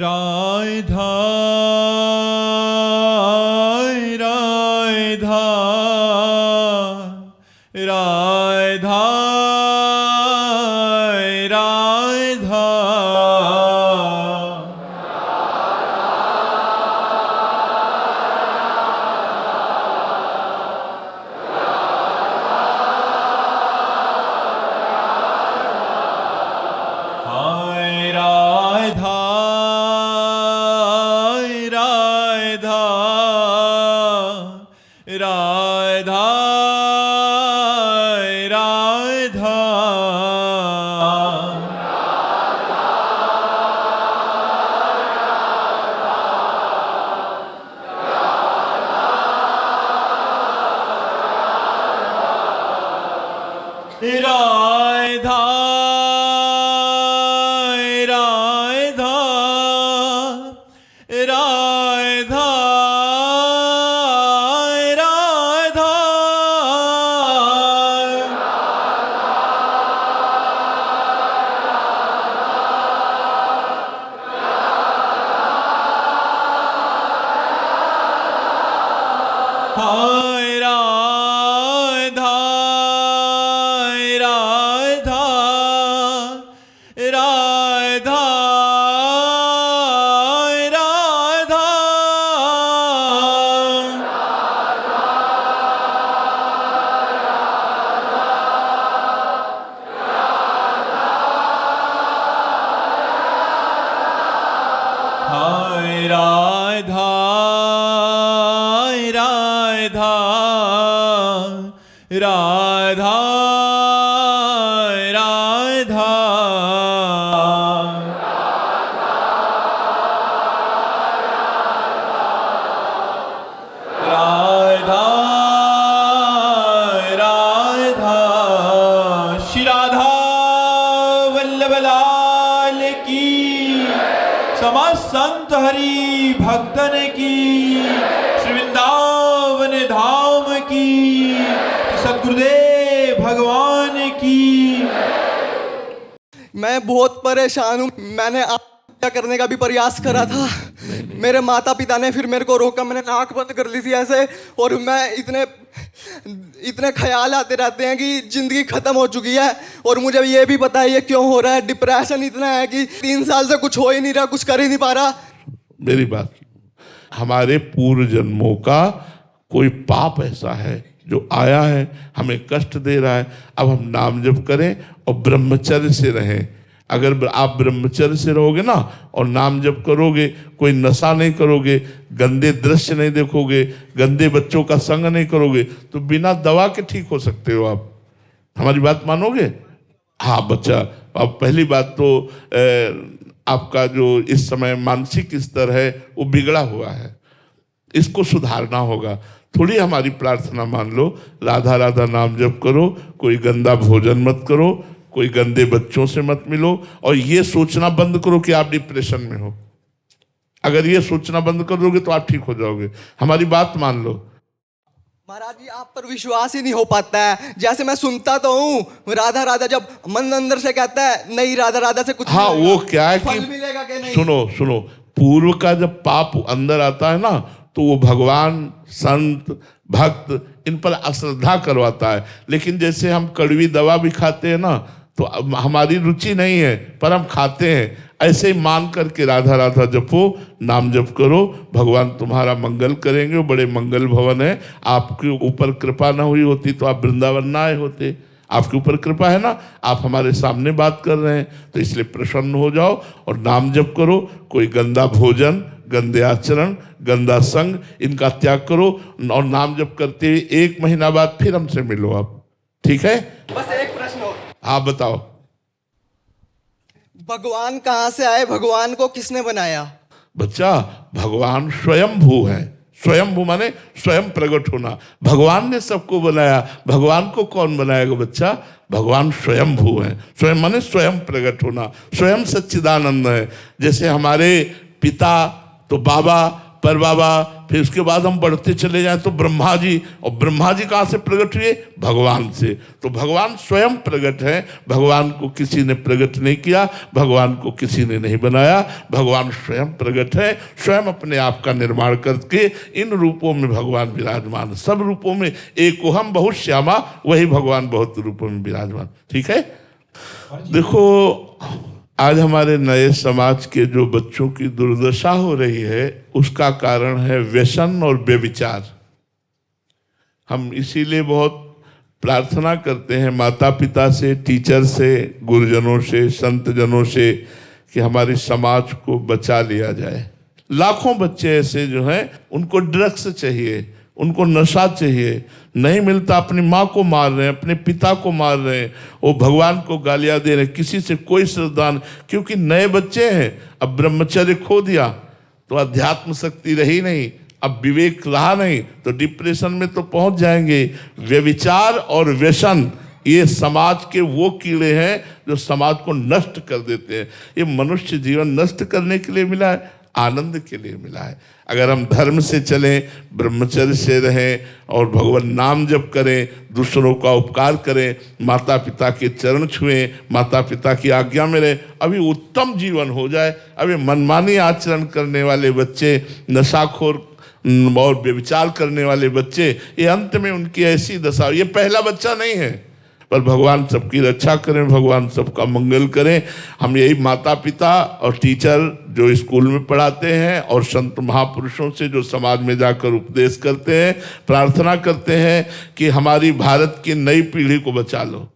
राधा राधा राधा राधा हाय राधा राधा राधा राधा राधा राधा राधा राधा हाय राधा राधा राधा राधा हाय राधा राधा राधा राधा राधा राधा श्री राधा वल्लभ लाल की, समस्त संत हरि भक्तन की, श्री वृंदावन धाम की, सद्गुरुदेव भगवान की। मैं बहुत परेशान हूँ। मैंने आत्महत्या करने का भी प्रयास करा था। मेरे माता पिता ने फिर मेरे को रोका। मैंने नाक बंद कर ली थी ऐसे, और मैं इतने ख्याल आते रहते हैं कि जिंदगी खत्म हो चुकी है। और मुझे ये भी पता है ये क्यों हो रहा है। डिप्रेशन इतना है कि 3 साल से कुछ हो ही नहीं रहा, कुछ कर ही नहीं पा रहा। मेरी बात, हमारे पूर्व जन्मों का कोई पाप ऐसा है जो आया है, हमें कष्ट दे रहा है। अब हम नाम जप करें और ब्रह्मचर्य से रहें। अगर आप ब्रह्मचर्य से रहोगे ना और नाम जप करोगे, कोई नशा नहीं करोगे, गंदे दृश्य नहीं देखोगे, गंदे बच्चों का संग नहीं करोगे, तो बिना दवा के ठीक हो सकते हो आप। हमारी बात मानोगे? हाँ बच्चा, अब पहली बात तो आपका जो इस समय मानसिक स्तर है वो बिगड़ा हुआ है, इसको सुधारना होगा। थोड़ी हमारी प्रार्थना मान लो, राधा राधा नाम जप करो, कोई गंदा भोजन मत करो, कोई गंदे बच्चों से मत मिलो, और ये सोचना बंद करो कि आप डिप्रेशन में हो। अगर ये सोचना बंद कर दोगे तो आप ठीक हो जाओगे। हमारी बात मान लो। महाराज जी, आप पर विश्वास ही नहीं हो पाता है। जैसे मैं सुनता तो हूँ राधा राधा, जब मन अंदर से कहता है नहीं राधा राधा से कुछ हाँ, वो क्या है कि मिलेगा कि नहीं। सुनो, पूर्व का जब पाप अंदर आता है ना, तो वो भगवान, संत, भक्त इन पर अश्रद्धा करवाता है। लेकिन जैसे हम कड़वी दवा भी खाते हैं ना, तो हमारी रुचि नहीं है पर हम खाते हैं। ऐसे ही मान करके राधा राधा जपो, नाम जप करो, भगवान तुम्हारा मंगल करेंगे। वो बड़े मंगल भवन है। आपके ऊपर कृपा ना हुई होती तो आप वृंदावन ना आए होते। आपके ऊपर कृपा है ना, आप हमारे सामने बात कर रहे हैं, तो इसलिए प्रसन्न हो जाओ और नाम जप करो। कोई गंदा भोजन, गंदे आचरण, गंदा संग, इनका त्याग करो और नाम जप करते हुए 1 महीना बाद फिर हमसे मिलो आप, ठीक है? बस एक प्रश्न और। हाँ बताओ। भगवान कहाँ से आए? भगवान को किसने बनाया? बच्चा, भगवान स्वयंभू है। स्वयंभू माने स्वयं प्रकट होना। भगवान ने सबको बनाया, भगवान को कौन बनाएगा बच्चा? भगवान स्वयंभू है। स्वयं माने स्वयं प्रकट होना, स्वयं सच्चिदानंद है। जैसे हमारे पिता तो बाबा पर बाबा, फिर उसके बाद हम बढ़ते चले जाएं तो ब्रह्मा जी, और ब्रह्मा जी कहाँ से प्रकट हुए? भगवान से। तो भगवान स्वयं प्रकट है, भगवान को किसी ने प्रकट नहीं किया, भगवान को किसी ने नहीं बनाया, भगवान स्वयं प्रकट है, स्वयं अपने आप का निर्माण करके इन रूपों में भगवान विराजमान, सब रूपों में एकोहम बहुत श्यामा, वही भगवान बहुत रूपों में विराजमान। ठीक है। देखो आज हमारे नए समाज के जो बच्चों की दुर्दशा हो रही है उसका कारण है व्यसन और व्यभिचार। हम इसीलिए बहुत प्रार्थना करते हैं माता पिता से, टीचर से, गुरुजनों से, संतजनों से कि हमारे समाज को बचा लिया जाए। लाखों बच्चे ऐसे जो हैं उनको ड्रग्स चाहिए, उनको नशा चाहिए, नहीं मिलता अपनी माँ को मार रहे हैं, अपने पिता को मार रहे हैं, वो भगवान को गालियाँ दे रहे हैं, किसी से कोई श्रद्धा नहीं, क्योंकि नए बच्चे हैं। अब ब्रह्मचर्य खो दिया तो अध्यात्म शक्ति रही नहीं, अब विवेक रहा नहीं तो डिप्रेशन में तो पहुंच जाएंगे। व्यभिचार और व्यसन ये समाज के वो कीड़े हैं जो समाज को नष्ट कर देते हैं। ये मनुष्य जीवन नष्ट करने के लिए मिला है, आनंद के लिए मिला है। अगर हम धर्म से चलें, ब्रह्मचर्य से रहें और भगवान नाम जप करें, दूसरों का उपकार करें, माता पिता के चरण छुएं, माता पिता की आज्ञा में रहें, अभी उत्तम जीवन हो जाए। अभी मनमानी आचरण करने वाले बच्चे, नशाखोर और व्यभिचार करने वाले बच्चे, ये अंत में उनकी ऐसी दशा, ये पहला बच्चा नहीं है। पर भगवान सबकी रक्षा करें, भगवान सबका मंगल करें। हम यही माता पिता और टीचर जो स्कूल में पढ़ाते हैं और संत महापुरुषों से जो समाज में जाकर उपदेश करते हैं, प्रार्थना करते हैं कि हमारी भारत की नई पीढ़ी को बचा लो,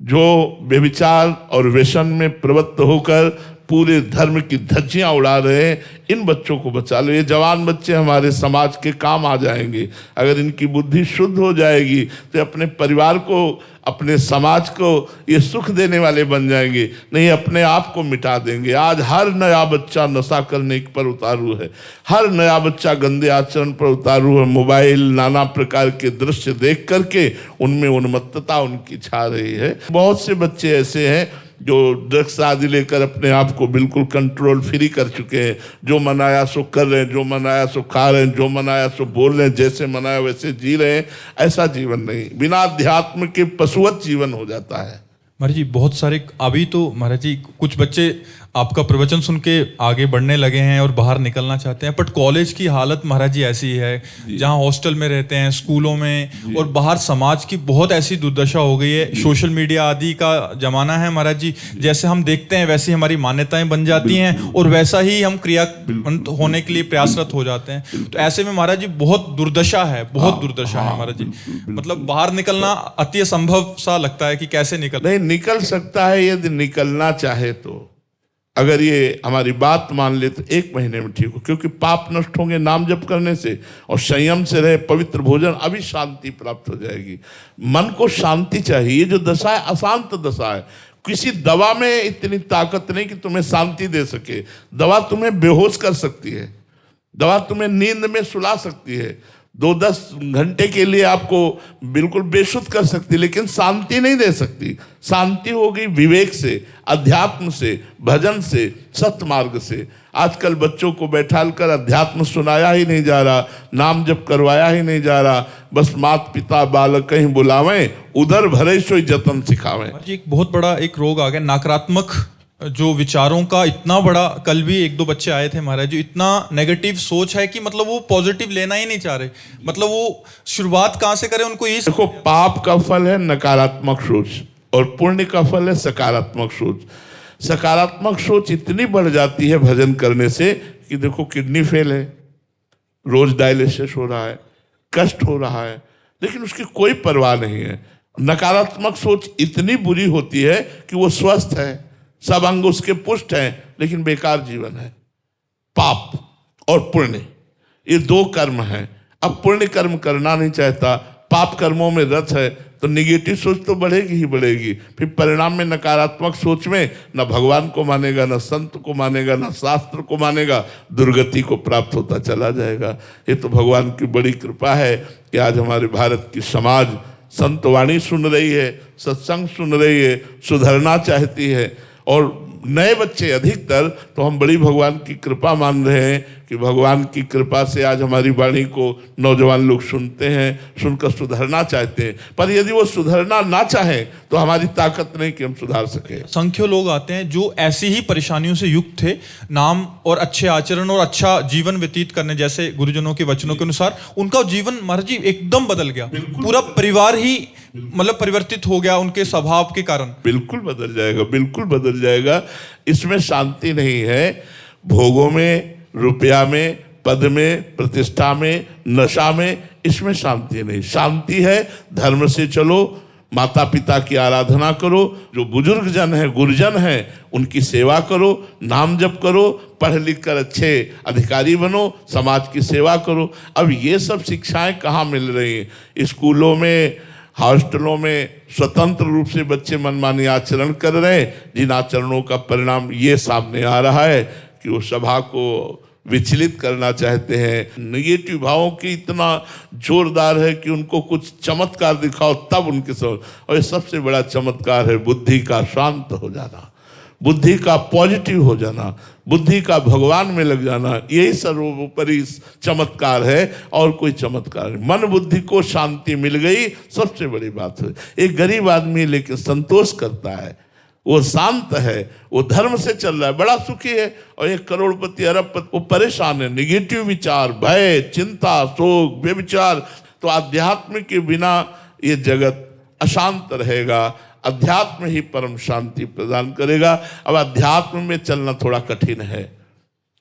जो व्यभिचार और व्यसन में प्रवृत्त होकर पूरे धर्म की धज्जियां उड़ा रहे हैं, इन बच्चों को बचा लो। ये जवान बच्चे हमारे समाज के काम आ जाएंगे। अगर इनकी बुद्धि शुद्ध हो जाएगी तो अपने परिवार को, अपने समाज को ये सुख देने वाले बन जाएंगे, नहीं अपने आप को मिटा देंगे। आज हर नया बच्चा नशा करने पर उतारू है, हर नया बच्चा गंदे आचरण पर उतारू है। मोबाइल, नाना प्रकार के दृश्य देख करके उनमें उन्मत्तता उनकी छा रही है। बहुत से बच्चे ऐसे हैं जो ड्रग्स आदि लेकर अपने आप को बिल्कुल कंट्रोल फ्री कर चुके हैं। जो मनाया सो कर रहे हैं, जो मनाया सो खा रहे हैं, जो मनाया सो बोल रहे हैं, जैसे मनाया वैसे जी रहे हैं। ऐसा जीवन नहीं, बिना अध्यात्म के पशुवत जीवन हो जाता है। महाराज जी बहुत सारे अभी तो महाराज जी कुछ बच्चे आपका प्रवचन सुन के आगे बढ़ने लगे हैं और बाहर निकलना चाहते हैं, बट कॉलेज की हालत महाराज जी ऐसी है जहां हॉस्टल में रहते हैं, स्कूलों में, और बाहर समाज की बहुत ऐसी दुर्दशा हो गई है। सोशल मीडिया आदि का जमाना है महाराज जी, जैसे हम देखते हैं वैसी हमारी मान्यताएं बन जाती हैं और वैसा ही हम क्रियान्वित होने के लिए प्रयासरत हो जाते हैं। तो ऐसे में महाराज जी बहुत दुर्दशा है, बहुत दुर्दशा है महाराज जी। मतलब बाहर निकलना अति असंभव सा लगता है कि कैसे निकल सकता है यदि निकलना चाहे तो। अगर ये हमारी बात मान ले तो 1 महीने में ठीक हो, क्योंकि पाप नष्ट होंगे नाम जप करने से, और संयम से रहे, पवित्र भोजन, अभी शांति प्राप्त हो जाएगी। मन को शांति चाहिए। ये जो दशा है अशांत दशा है। किसी दवा में इतनी ताकत नहीं कि तुम्हें शांति दे सके। दवा तुम्हें बेहोश कर सकती है, दवा तुम्हें नींद में सुला सकती है, 2-10 घंटे के लिए आपको बिल्कुल बेसुध कर सकती, लेकिन शांति नहीं दे सकती। शांति होगी विवेक से, अध्यात्म से, भजन से, सत्मार्ग से। आजकल बच्चों को बैठालकर अध्यात्म सुनाया ही नहीं जा रहा, नाम जप करवाया ही नहीं जा रहा। बस माता पिता बालक कहीं बुलावें, उधर भरे सोई जतन सिखावें। एक बहुत बड़ा एक रोग आ गया, नकारात्मक जो विचारों का इतना बड़ा। कल भी 1-2 बच्चे आए थे महाराज जी, इतना नेगेटिव सोच है कि मतलब वो पॉजिटिव लेना ही नहीं चाह रहे। मतलब वो शुरुआत कहाँ से करें, उनको ये देखो, पाप का फल है नकारात्मक सोच और पुण्य का फल है सकारात्मक सोच। सकारात्मक सोच इतनी बढ़ जाती है भजन करने से कि देखो किडनी फेल है, रोज डायलिसिस हो रहा है, कष्ट हो रहा है, लेकिन उसकी कोई परवाह नहीं है। नकारात्मक सोच इतनी बुरी होती है कि वो स्वस्थ है, सब अंग उसके पुष्ट हैं, लेकिन बेकार जीवन है। पाप और पुण्य ये 2 कर्म हैं। अब पुण्य कर्म करना नहीं चाहता, पाप कर्मों में रत है, तो निगेटिव सोच तो बढ़ेगी ही बढ़ेगी। फिर परिणाम में नकारात्मक सोच में न भगवान को मानेगा, न संत को मानेगा, न शास्त्र को मानेगा, दुर्गति को प्राप्त होता चला जाएगा। ये तो भगवान की बड़ी कृपा है कि आज हमारे भारत की समाज संतवाणी सुन रही है, सत्संग सुन रही है, सुधरना चाहती है। और नए बच्चे अधिकतर तो हम बड़ी भगवान की कृपा मान रहे हैं कि भगवान की कृपा से आज हमारी वाणी को नौजवान लोग सुनते हैं, सुनकर सुधरना चाहते हैं। पर यदि वो सुधरना ना चाहें तो हमारी ताकत नहीं कि हम सुधार सके। संख्यों लोग आते हैं जो ऐसी ही परेशानियों से युक्त थे, नाम और अच्छे आचरण और अच्छा जीवन व्यतीत करने जैसे गुरुजनों के वचनों के अनुसार उनका जीवन महाराज जी एकदम बदल गया। पूरा परिवार ही मतलब परिवर्तित हो गया उनके स्वभाव के कारण। बिल्कुल बदल जाएगा, बिल्कुल बदल जाएगा। इसमें शांति नहीं है। भोगों में, रुपया में, पद में, प्रतिष्ठा में, नशा में, इसमें शांति नहीं। शांति है धर्म से चलो, माता पिता की आराधना करो, जो बुजुर्ग जन है, गुरुजन है, उनकी सेवा करो, नाम जप करो, पढ़ लिख कर अच्छे अधिकारी बनो, समाज की सेवा करो। अब ये सब शिक्षाएं कहाँ मिल रही हैं? स्कूलों में, हॉस्टलों में स्वतंत्र रूप से बच्चे मनमानी आचरण कर रहे हैं, जिन आचरणों का परिणाम ये सामने आ रहा है कि वो सभा को विचलित करना चाहते हैं। नेगेटिव भावों की इतना जोरदार है कि उनको कुछ चमत्कार दिखाओ तब उनके समझ। और ये सबसे बड़ा चमत्कार है बुद्धि का शांत हो जाना, बुद्धि का पॉजिटिव हो जाना, बुद्धि का भगवान में लग जाना। यही सर्वोपरि चमत्कार है और कोई चमत्कार नहीं। मन बुद्धि को शांति मिल गई, सबसे बड़ी बात है। एक गरीब आदमी लेकिन संतोष करता है, वो शांत है, वो धर्म से चल रहा है, बड़ा सुखी है। और एक करोड़पति, अरबपति वो परेशान है, निगेटिव विचार, भय, चिंता, शोक, व्यभिचार। तो अध्यात्म के बिना ये जगत अशांत रहेगा। अध्यात्म ही परम शांति प्रदान करेगा। अब अध्यात्म में चलना थोड़ा कठिन है,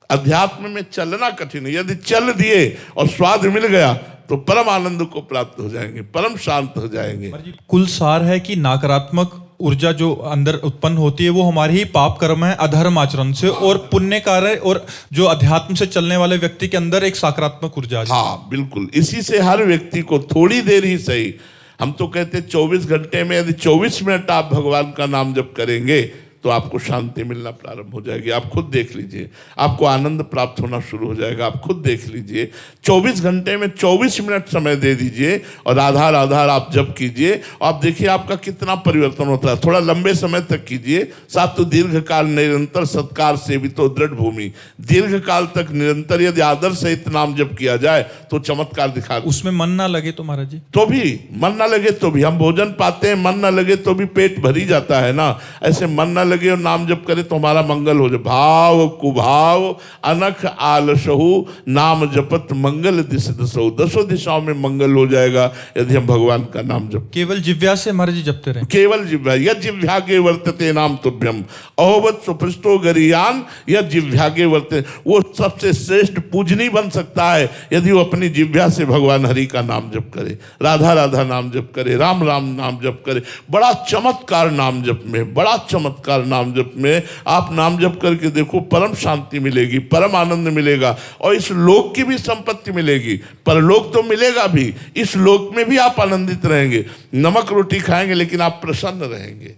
अध्यात्म में चलना कठिन है। यदि चल दिए और स्वाद मिल गया तो परम आनंद को प्राप्त हो जाएंगे, परम शांत हो जाएंगे। कुल सार है कि नकारात्मक ऊर्जा जो अंदर उत्पन्न होती है वो हमारे ही पाप कर्म है, अधर्म आचरण से, और पुण्य कार्य और जो अध्यात्म से चलने वाले व्यक्ति के अंदर एक सकारात्मक ऊर्जा है। हाँ बिल्कुल, इसी से हर व्यक्ति को थोड़ी देर ही सही, हम तो कहते 24 घंटे में यदि 24 मिनट आप भगवान का नाम जप करेंगे तो आपको शांति मिलना प्रारंभ हो जाएगी। आप खुद देख लीजिए, आपको आनंद प्राप्त होना शुरू हो जाएगा। आप खुद देख लीजिए, 24 घंटे में 24 मिनट समय दे दीजिए और आधार आप जप कीजिए। आप देखिए आपका कितना परिवर्तन होता है। थोड़ा लंबे समय तक कीजिए। साथ तो दीर्घ काल निरंतर सत्कार सेवितो दृढ़ भूमि, दीर्घ काल तक निरंतर यदि आदर सहित नाम जप किया जाए तो चमत्कार दिखा। उसमें मन ना लगे तो महाराज जी, तो भी मन ना लगे तो भी हम भोजन पाते हैं, मन ना लगे तो भी पेट भरी जाता है ना। ऐसे मन ना लगे और नाम जप करे तो हमारा मंगल हो जाए। भाव कुभाव अनख आलसहु, नाम जपत मंगल दिश दसो, दसों दिशाओं में मंगल हो जाएगा यदि हम भगवान का नाम जप। केवल जिह्वा से महाराज जी जपते रहे, केवल जिह्वा, यद जिह्वागे वर्तते नाम तुभ्यम अहोवत सुपृष्टो गरियान, यद जिह्वागे वर्तते। वो सबसे श्रेष्ठ पूजनी बन सकता है यदि वो अपनी जिह्वा से भगवान हरि का नाम जप करे, राधा राधा नाम जप करे, राम राम नाम जप करे। बड़ा चमत्कार नाम जप में, बड़ा चमत्कार नाम जप में। आप नाम जप करके देखो, परम शांति मिलेगी, परम आनंद मिलेगा और इस लोक की भी संपत्ति मिलेगी। परलोक तो मिलेगा भी, इस लोक में भी आप आनंदित रहेंगे। नमक रोटी खाएंगे लेकिन आप प्रसन्न रहेंगे।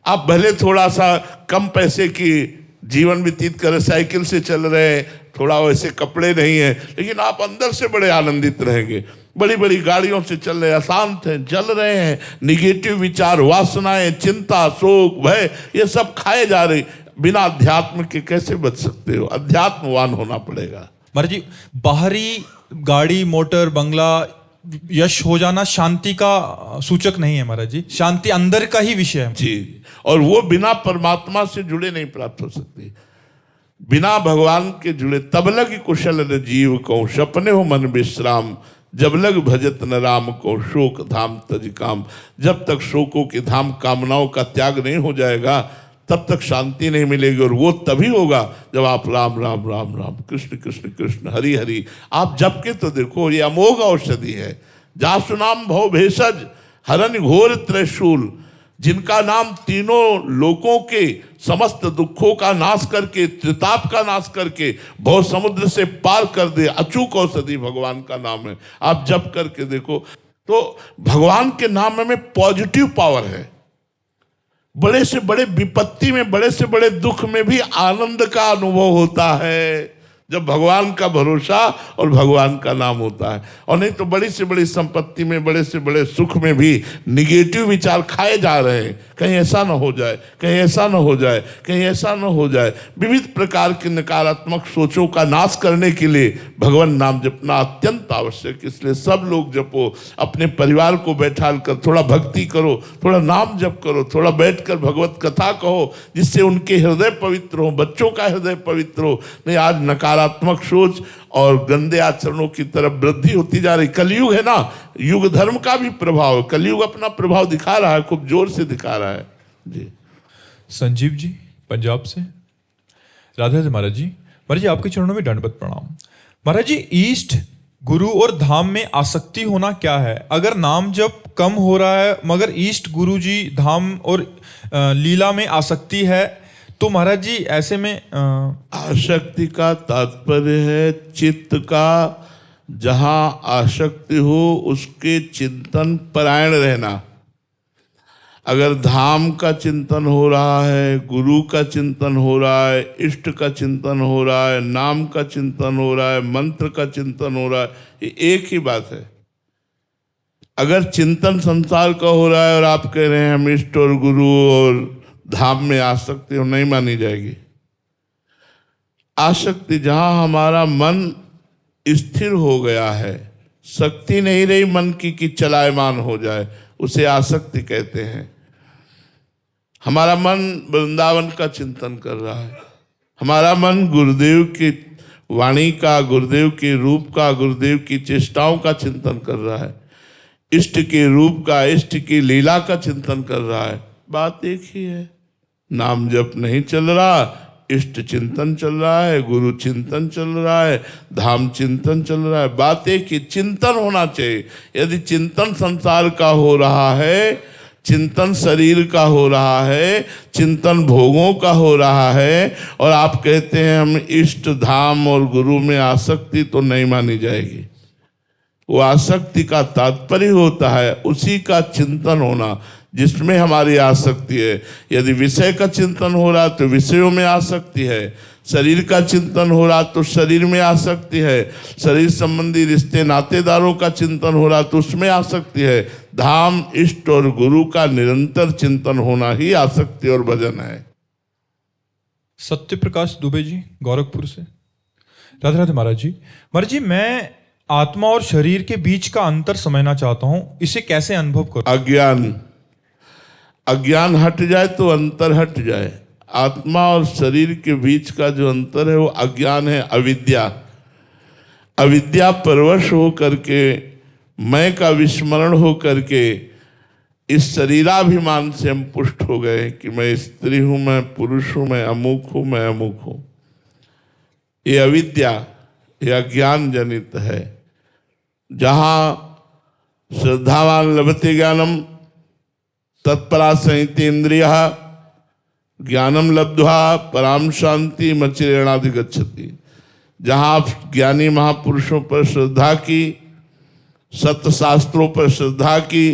आप भले थोड़ा सा कम पैसे की जीवन व्यतीत कर, साइकिल से चल रहे हैं, थोड़ा वैसे कपड़े नहीं है, लेकिन आप अंदर से बड़े आनंदित रहेंगे। बड़ी बड़ी गाड़ियों से चल रहे, अशांत हैं, जल रहे हैं, निगेटिव विचार, वासनाएं, चिंता, शोक, भय, ये सब खाए जा रहे। बिना अध्यात्म के कैसे बच सकते हो? अध्यात्मवान होना पड़ेगा। महाराज जी, बाहरी गाड़ी, मोटर, बंगला, यश हो जाना शांति का सूचक नहीं है महाराज जी। शांति अंदर का ही विषय है जी, और वो बिना परमात्मा से जुड़े नहीं प्राप्त हो सकती। बिना भगवान के जुड़े तब लग कुशल न जीव को, सपने हो मन विश्राम, जब लग भजत न राम को, शोक धाम तज काम। जब तक शोकों के धाम कामनाओं का त्याग नहीं हो जाएगा तब तक शांति नहीं मिलेगी। और वो तभी होगा जब आप राम राम राम राम, कृष्ण कृष्ण कृष्ण, हरि हरि आप जप के तो देखो। ये अमोघ औषधि है। जासु नाम भव भेषज हरन घोर त्रिशूल, जिनका नाम तीनों लोकों के समस्त दुखों का नाश करके, त्रिताप का नाश करके भव समुद्र से पार कर दे, अचूक औषधि भगवान का नाम है। आप जप करके देखो तो भगवान के नाम में पॉजिटिव पावर है। बड़े से बड़े विपत्ति में, बड़े से बड़े दुख में भी आनंद का अनुभव होता है। जब भगवान का भरोसा और भगवान का नाम होता है। और नहीं तो बड़ी से बड़ी संपत्ति में, बड़े से बड़े सुख में भी निगेटिव विचार खाए जा रहे हैं। कहीं ऐसा ना हो जाए, कहीं ऐसा ना हो जाए, कहीं ऐसा ना हो जाए। विविध प्रकार की नकारात्मक सोचों का नाश करने के लिए भगवान नाम जपना अत्यंत आवश्यक। इसलिए सब लोग जपो, अपने परिवार को बैठाल कर थोड़ा भक्ति करो, थोड़ा नाम जप करो, थोड़ा बैठकर भगवत कथा कहो, जिससे उनके हृदय पवित्र हो, बच्चों का हृदय पवित्र हो। नहीं आज नकारात्मक सोच और गंदे आचरणों की तरफ वृद्धि होती जा रही। कलयुग है ना, युग धर्म का भी प्रभाव, कलयुग अपना प्रभाव दिखा रहा है, खूब जोर से दिखा रहा है जी। संजीव जी पंजाब से। राधे राधे महाराज जी। महाराज जी आपके चरणों में दंडवत प्रणाम। महाराज जी ईष्ट गुरु और धाम में आसक्ति होना क्या है? अगर नाम जब कम हो रहा है मगर ईष्ट गुरु जी धाम और लीला में आसक्ति है तो महाराज जी ऐसे में आसक्ति का तात्पर्य है चित्त का जहां आसक्ति हो उसके चिंतन परायण रहना। अगर धाम का चिंतन हो रहा है, गुरु का चिंतन हो रहा है, इष्ट का चिंतन हो रहा है, नाम का चिंतन हो रहा है, मंत्र का चिंतन हो रहा है, ये एक ही बात है। अगर चिंतन संसार का हो रहा है और आप कह रहे हैं हम इष्ट और गुरु और धाम में आसक्ति हो, नहीं मानी जाएगी। आसक्ति जहां हमारा मन स्थिर हो गया है, शक्ति नहीं रही मन की कि चलायमान हो जाए, उसे आसक्ति कहते हैं। हमारा मन वृंदावन का चिंतन कर रहा है, हमारा मन गुरुदेव की वाणी का, गुरुदेव के रूप का, गुरुदेव की चेष्टाओं का चिंतन कर रहा है, इष्ट के रूप का, इष्ट की लीला का चिंतन कर रहा है। बात एक ही है। नाम जप नहीं चल रहा, इष्ट चिंतन चल रहा है, गुरु चिंतन चल रहा है, धाम चिंतन चल रहा है। बात एक ही, चिंतन होना चाहिए। यदि चिंतन संसार का हो रहा है, चिंतन शरीर का हो रहा है, चिंतन भोगों का हो रहा है और आप कहते हैं हम इष्ट धाम और गुरु में आसक्ति, तो नहीं मानी जाएगी। वो आसक्ति का तात्पर्य होता है उसी का चिंतन होना जिसमें हमारी आसक्ति है। यदि विषय का चिंतन हो रहा तो विषयों में आसक्ति है, शरीर का चिंतन हो रहा तो शरीर में आसक्ति है, शरीर संबंधी रिश्ते नातेदारों का चिंतन हो रहा तो उसमें आसक्ति है। धाम, इष्ट और गुरु का निरंतर चिंतन होना ही आसक्ति और भजन है। सत्य प्रकाश दुबे जी गोरखपुर से। राधे राधे महाराज जी। महाराज जी मैं आत्मा और शरीर के बीच का अंतर समझना चाहता हूं, इसे कैसे अनुभव करूं? अज्ञान हट जाए तो अंतर हट जाए। आत्मा और शरीर के बीच का जो अंतर है वो अज्ञान है, अविद्या। अविद्या परवश हो करके, मैं का विस्मरण हो करके इस शरीराभिमान से हम पुष्ट हो गए कि मैं स्त्री हूं, मैं पुरुष हूं, मैं अमुक हूं, मैं अमुक हूं। ये अविद्या, ये अज्ञान जनित है। जहां श्रद्धावान लभते ज्ञानम तत्परा संहितेन्द्रिय ज्ञानम लब्ध्वा पराम शांति मचिरेणाधिगच्छति। जहाँ आप ज्ञानी महापुरुषों पर श्रद्धा की, सत्य शास्त्रों पर श्रद्धा की,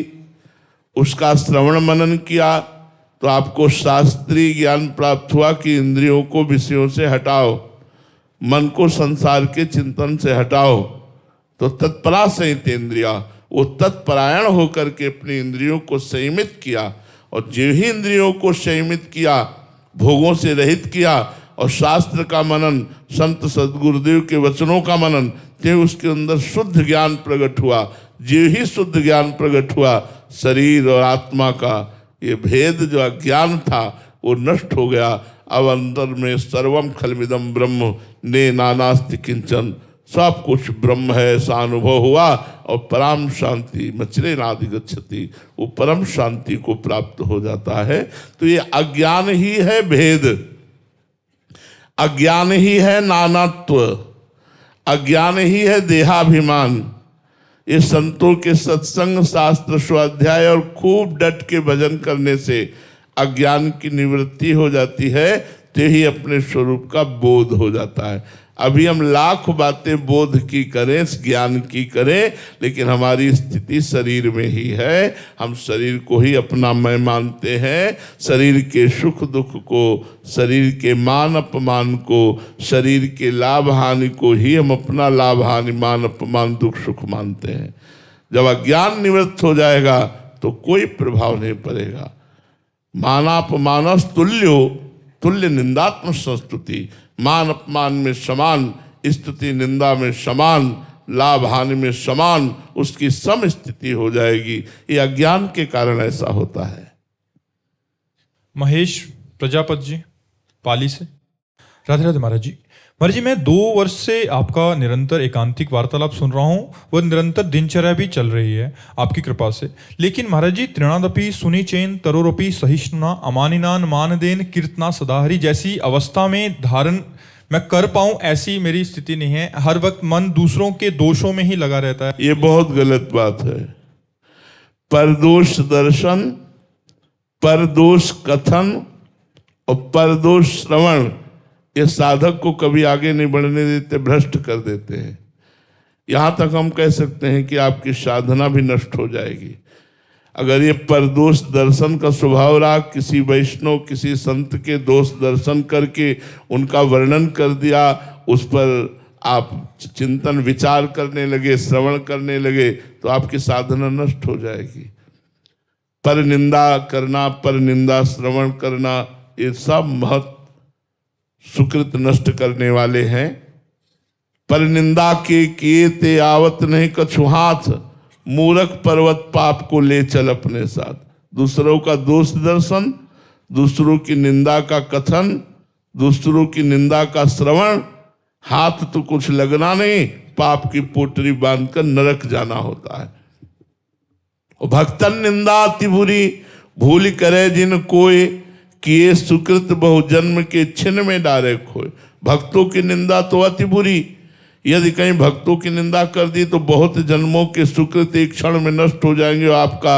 उसका श्रवण मनन किया तो आपको शास्त्रीय ज्ञान प्राप्त हुआ कि इंद्रियों को विषयों से हटाओ, मन को संसार के चिंतन से हटाओ। तो तत्परा संहितेन्द्रिया, वो तत्परायण होकर के अपनी इंद्रियों को संयमित किया और जो ही इंद्रियों को संयमित किया, भोगों से रहित किया और शास्त्र का मनन, संत सद्गुरुदेव के वचनों का मनन, तो उसके अंदर शुद्ध ज्ञान प्रकट हुआ। जो ही शुद्ध ज्ञान प्रकट हुआ, शरीर और आत्मा का ये भेद जो अज्ञान था वो नष्ट हो गया। अब अंदर में सर्वम खलमिदम ब्रह्म ने नानास्ति किंचन, सब कुछ ब्रह्म है, ऐसा अनुभव हुआ और परम शांति मचिरेणाधिगच्छति, वो परम शांति को प्राप्त हो जाता है। तो ये अज्ञान ही है भेद, अज्ञान ही है नानात्व, अज्ञान ही है देहाभिमान। ये संतों के सत्संग, शास्त्र, स्वाध्याय और खूब डट के भजन करने से अज्ञान की निवृत्ति हो जाती है, तो ही अपने स्वरूप का बोध हो जाता है। अभी हम लाख बातें बोध की करें, ज्ञान की करें, लेकिन हमारी स्थिति शरीर में ही है। हम शरीर को ही अपना मैं मानते हैं। शरीर के सुख दुख को, शरीर के मान अपमान को, शरीर के लाभ हानि को ही हम अपना लाभ हानि, मान अपमान, दुख सुख मानते हैं। जब अज्ञान निवृत्त हो जाएगा तो कोई प्रभाव नहीं पड़ेगा। मानापमानस तुल्यो, तुल्य निंदात्म संस्तुति। मान अपमान में समान, स्तुति निंदा में समान, लाभ हानि में समान, उसकी सम स्थिति हो जाएगी। ये अज्ञान के कारण ऐसा होता है। महेश प्रजापति जी पाली से। राधे राधे महाराज जी। महाराज जी, मैं 2 वर्ष से आपका निरंतर एकांतिक वार्तालाप सुन रहा हूँ। वह निरंतर दिनचर्या भी चल रही है आपकी कृपा से। लेकिन महाराज जी, तृणादपि सुनिचेन तरोरपि सहिष्णुना अमानिनान मानदेन कीर्तना सदाहरी जैसी अवस्था में धारण मैं कर पाऊं, ऐसी मेरी स्थिति नहीं है। हर वक्त मन दूसरों के दोषों में ही लगा रहता है। ये बहुत गलत बात है। परदोष दर्शन, परदोष कथन और परदोष श्रवण ये साधक को कभी आगे नहीं बढ़ने देते, भ्रष्ट कर देते हैं। यहाँ तक हम कह सकते हैं कि आपकी साधना भी नष्ट हो जाएगी। अगर ये परदोष दर्शन का स्वभाव रहा, किसी वैष्णव, किसी संत के दोष दर्शन करके उनका वर्णन कर दिया, उस पर आप चिंतन विचार करने लगे, श्रवण करने लगे, तो आपकी साधना नष्ट हो जाएगी। पर निंदा करना, पर निंदा श्रवण करना, ये सब महत् सुकृत नष्ट करने वाले हैं। पर निंदा के किए ते आवत नहीं कछु हाथ, मूरख पर्वत पाप को ले चल अपने साथ। दूसरों का दोष दर्शन, दूसरों की निंदा का कथन, दूसरों की निंदा का श्रवण, हाथ तो कुछ लगना नहीं, पाप की पोटरी बांधकर नरक जाना होता है। भक्तन निंदा अति बुरी, भूल करे जिन कोय, किए सुकृत बहु जन्म के छिन्न में डारे खोए। भक्तों की निंदा तो अति बुरी, यदि कहीं भक्तों की निंदा कर दी तो बहुत जन्मों के सुकृत एक क्षण में नष्ट हो जाएंगे और आपका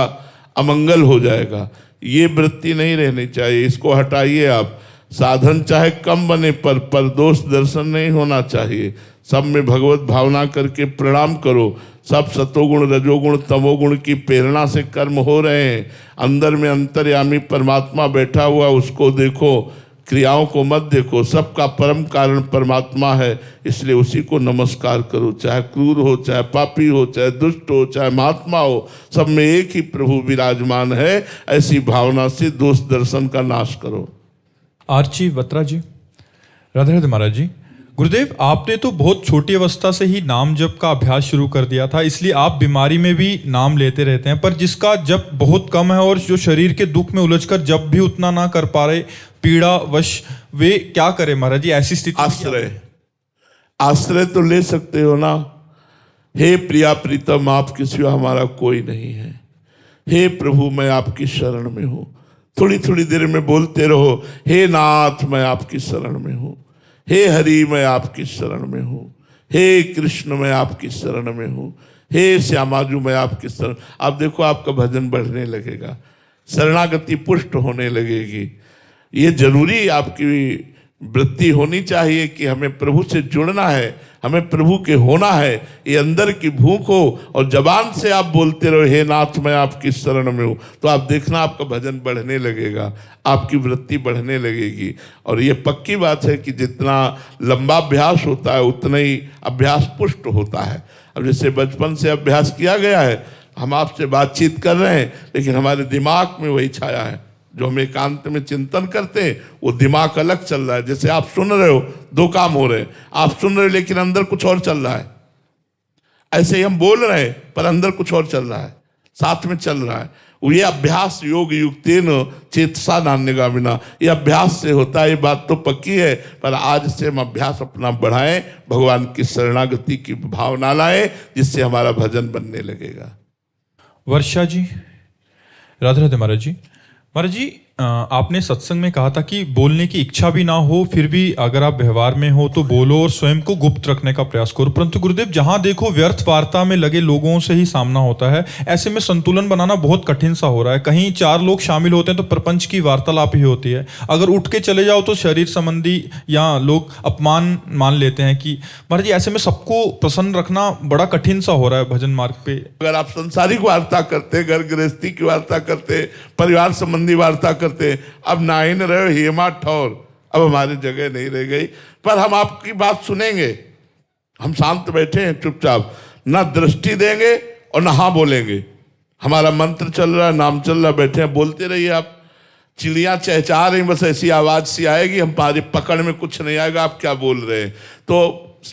अमंगल हो जाएगा। ये वृत्ति नहीं रहनी चाहिए, इसको हटाइए आप। साधन चाहे कम बने पर दोष दर्शन नहीं होना चाहिए। सब में भगवत भावना करके प्रणाम करो। सब सतोगुण रजोगुण तमोगुण की प्रेरणा से कर्म हो रहे हैं। अंदर में अंतर्यामी परमात्मा बैठा हुआ, उसको देखो, क्रियाओं को मत देखो। सबका परम कारण परमात्मा है, इसलिए उसी को नमस्कार करो। चाहे क्रूर हो, चाहे पापी हो, चाहे दुष्ट हो, चाहे महात्मा हो, सब में एक ही प्रभु विराजमान है। ऐसी भावना से दोष दर्शन का नाश करो। आर्ची बत्रा जी। राधे राधे महाराज जी। गुरुदेव, आपने तो बहुत छोटी अवस्था से ही नाम जप का अभ्यास शुरू कर दिया था, इसलिए आप बीमारी में भी नाम लेते रहते हैं। पर जिसका जप बहुत कम है और जो शरीर के दुख में उलझकर जप भी उतना ना कर पा रहे, पीड़ा वश, वे क्या करें महाराज जी ऐसी स्थिति? आश्रय तो ले सकते हो ना। हे प्रिया प्रीतम, आपके सिवा हमारा कोई नहीं है। हे प्रभु, मैं आपकी शरण में हूँ। थोड़ी थोड़ी देर में बोलते रहो, हे नाथ मैं आपकी शरण में हूँ। हे हरि मैं आपकी शरण में हूँ। हे कृष्ण मैं आपकी शरण में हूँ। हे श्यामाजू मैं आपकी शरण। आप देखो, आपका भजन बढ़ने लगेगा, शरणागति पुष्ट होने लगेगी। ये जरूरी आपकी वृत्ति होनी चाहिए कि हमें प्रभु से जुड़ना है, हमें प्रभु के होना है। ये अंदर की भूख हो और जबान से आप बोलते रहो, हे नाथ मैं आपकी शरण में हूँ, तो आप देखना आपका भजन बढ़ने लगेगा, आपकी वृत्ति बढ़ने लगेगी। और ये पक्की बात है कि जितना लंबा अभ्यास होता है उतना ही अभ्यास पुष्ट होता है। अब जैसे बचपन से अभ्यास किया गया है, हम आपसे बातचीत कर रहे हैं, लेकिन हमारे दिमाग में वही छाया है। जो हम एकांत में चिंतन करते हैं वो दिमाग अलग चल रहा है। जैसे आप सुन रहे हो, 2 काम हो रहे हैं। आप सुन रहे हो लेकिन अंदर कुछ और चल रहा है। ऐसे ही हम बोल रहे हैं पर अंदर कुछ और चल रहा है, साथ में चल रहा है। ये अभ्यास योग युक्तेन चेतसा नान्यगामिना, ये अभ्यास से होता है। ये बात तो पक्की है, पर आज से हम अभ्यास अपना बढ़ाएं, भगवान की शरणागति की भावना लाएं, जिससे हमारा भजन बनने लगेगा। वर्षा जी। राधे राधे महाराज जी। महाराज जी, आपने सत्संग में कहा था कि बोलने की इच्छा भी ना हो, फिर भी अगर आप व्यवहार में हो तो बोलो और स्वयं को गुप्त रखने का प्रयास करो। परंतु गुरुदेव, जहां देखो व्यर्थ वार्ता में लगे लोगों से ही सामना होता है। ऐसे में संतुलन बनाना बहुत कठिन सा हो रहा है। कहीं 4 लोग शामिल होते हैं तो प्रपंच की वार्तालाप ही होती है। अगर उठ के चले जाओ तो शरीर संबंधी या लोग अपमान मान लेते हैं कि महाराज जी, ऐसे में सबको प्रसन्न रखना बड़ा कठिन सा हो रहा है भजन मार्ग पे। अगर आप संसारिक वार्ता करते, घर गृहस्थी की वार्ता करते, परिवार संबंधी वार्ता करते, अब नाइन रहे हेमा ठौर, अब हमारी जगह नहीं रह गई। पर हम आपकी बात सुनेंगे, हम शांत बैठे हैं चुपचाप, ना दृष्टि देंगे और ना हाँ बोलेंगे। हमारा मंत्र चल रहा है, नाम चल रहा है, बैठे हैं, बोलते रहिए आप। चिड़ियाँ चहचहा रही, बस ऐसी आवाज सी आएगी, हमारी पकड़ में कुछ नहीं आएगा आप क्या बोल रहे हैं। तो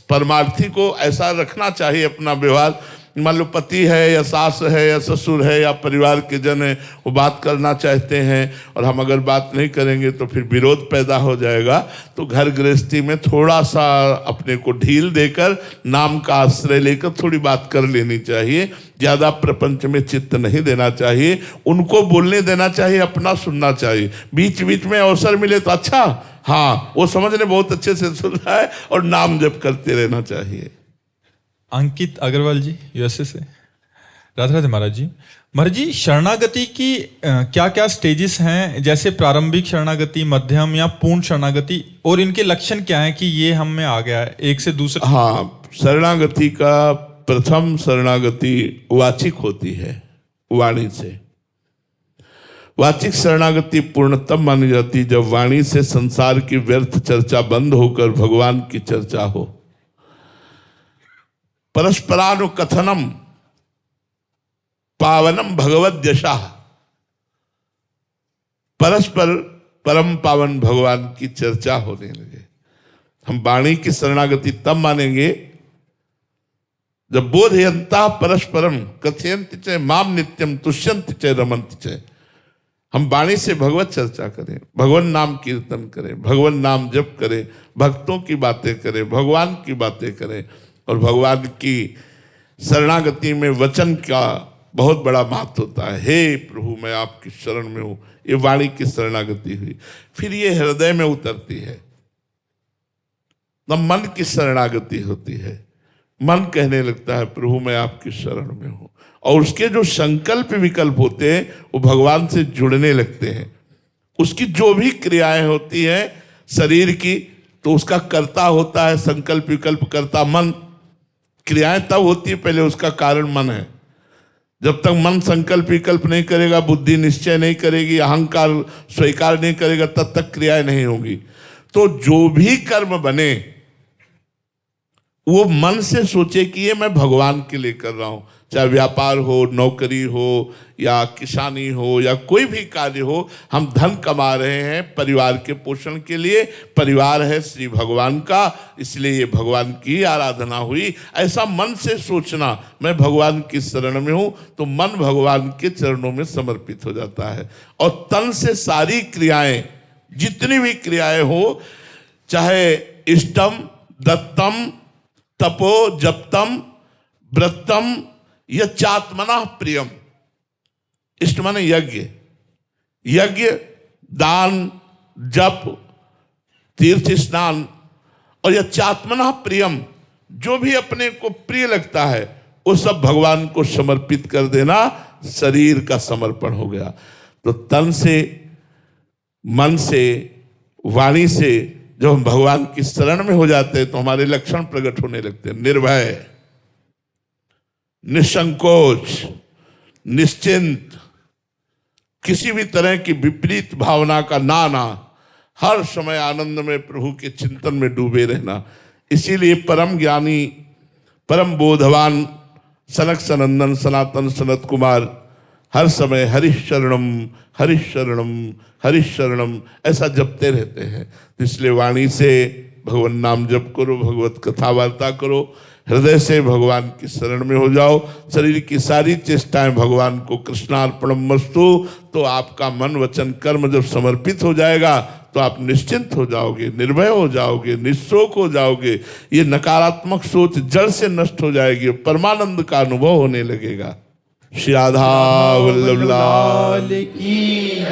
परमार्थी को ऐसा रखना चाहिए अपना व्यवहार। मान लो पति है या सास है या ससुर है या परिवार के जन है, वो बात करना चाहते हैं और हम अगर बात नहीं करेंगे तो फिर विरोध पैदा हो जाएगा। तो घर गृहस्थी में थोड़ा सा अपने को ढील देकर, नाम का आश्रय लेकर थोड़ी बात कर लेनी चाहिए। ज़्यादा प्रपंच में चित्त नहीं देना चाहिए, उनको बोलने देना चाहिए, अपना सुनना चाहिए। बीच बीच में अवसर मिले तो अच्छा, हाँ वो समझने बहुत अच्छे से सुन रहा है, और नाम जप करते रहना चाहिए। अंकित अग्रवाल जी, यूएसए से। राधे राधे महाराज जी। महाराज जी, शरणागति की क्या क्या स्टेजेस हैं? जैसे प्रारंभिक शरणागति, मध्यम या पूर्ण शरणागति, और इनके लक्षण क्या हैं कि ये हम में आ गया है एक से दूसरे? हाँ, शरणागति का प्रथम शरणागति वाचिक होती है, वाणी से। वाचिक शरणागति पूर्णतम मानी जाती जब वाणी से संसार की व्यर्थ चर्चा बंद होकर भगवान की चर्चा हो। परस्परानुकथनम पावनम भगवद्यशा, परस्पर परम पावन भगवान की चर्चा होने लगे। हम वाणी की शरणागति तब मानेंगे जब बोधयंता परस्परम कथयंति च माम नित्यम तुष्यंति च रमन्ति च। हम वाणी से भगवत चर्चा करें, भगवान नाम कीर्तन करें, भगवान नाम जप करें, भक्तों की बातें करें, भगवान की बातें करें। और भगवान की शरणागति में वचन का बहुत बड़ा महत्व होता है। हे प्रभु, मैं आपकी शरण में हूं, ये वाणी की शरणागति हुई। फिर ये हृदय में उतरती है, तब मन की शरणागति होती है। मन कहने लगता है प्रभु मैं आपकी शरण में हूं, और उसके जो संकल्प विकल्प होते हैं वो भगवान से जुड़ने लगते हैं। उसकी जो भी क्रियाएं होती हैं शरीर की, तो उसका कर्ता होता है संकल्प विकल्प करता मन। क्रियाएं तब होती है, पहले उसका कारण मन है। जब तक मन संकल्प विकल्प नहीं करेगा, बुद्धि निश्चय नहीं करेगी, अहंकार स्वीकार नहीं करेगा, तब तक क्रियाएं नहीं होंगी। तो जो भी कर्म बने वो मन से सोचे कि ये मैं भगवान के लिए कर रहा हूं। चाहे व्यापार हो, नौकरी हो, या किसानी हो, या कोई भी कार्य हो, हम धन कमा रहे हैं परिवार के पोषण के लिए। परिवार है श्री भगवान का, इसलिए ये भगवान की आराधना हुई। ऐसा मन से सोचना, मैं भगवान की शरण में हूं, तो मन भगवान के चरणों में समर्पित हो जाता है। और तन से सारी क्रियाएं, जितनी भी क्रियाएं हो, चाहे इष्टम दत्तम तपो जप्तम व्रतम यच्चात्मना प्रियम। इष्ट माने यज्ञ, यज्ञ, दान, जप, तीर्थ स्नान, और यच्चात्मना प्रियम, जो भी अपने को प्रिय लगता है वो सब भगवान को समर्पित कर देना शरीर का समर्पण हो गया। तो तन से, मन से, वाणी से जब हम भगवान की शरण में हो जाते हैं तो हमारे लक्षण प्रकट होने लगते हैं। निर्भय, निसंकोच, निश्चिंत, किसी भी तरह की विपरीत भावना का ना आना, हर समय आनंद में प्रभु के चिंतन में डूबे रहना। इसीलिए परम ज्ञानी, परम बोधवान सनक सनंदन सनातन सनत कुमार हर समय हरिशरणम हरिशरणम हरिशरणम ऐसा जपते रहते हैं। इसलिए वाणी से भगवान नाम जप करो, भगवत कथा वार्ता करो, हृदय से भगवान की शरण में हो जाओ। शरीर की सारी चेष्टाएं भगवान को कृष्णार्पणमस्तु। तो आपका मन वचन कर्म जब समर्पित हो जाएगा तो आप निश्चिंत हो जाओगे, निर्भय हो जाओगे, निःशोक हो जाओगे। ये नकारात्मक सोच जड़ से नष्ट हो जाएगी, परमानंद का अनुभव होने लगेगा। श्री राधा वल्लभ लाल की।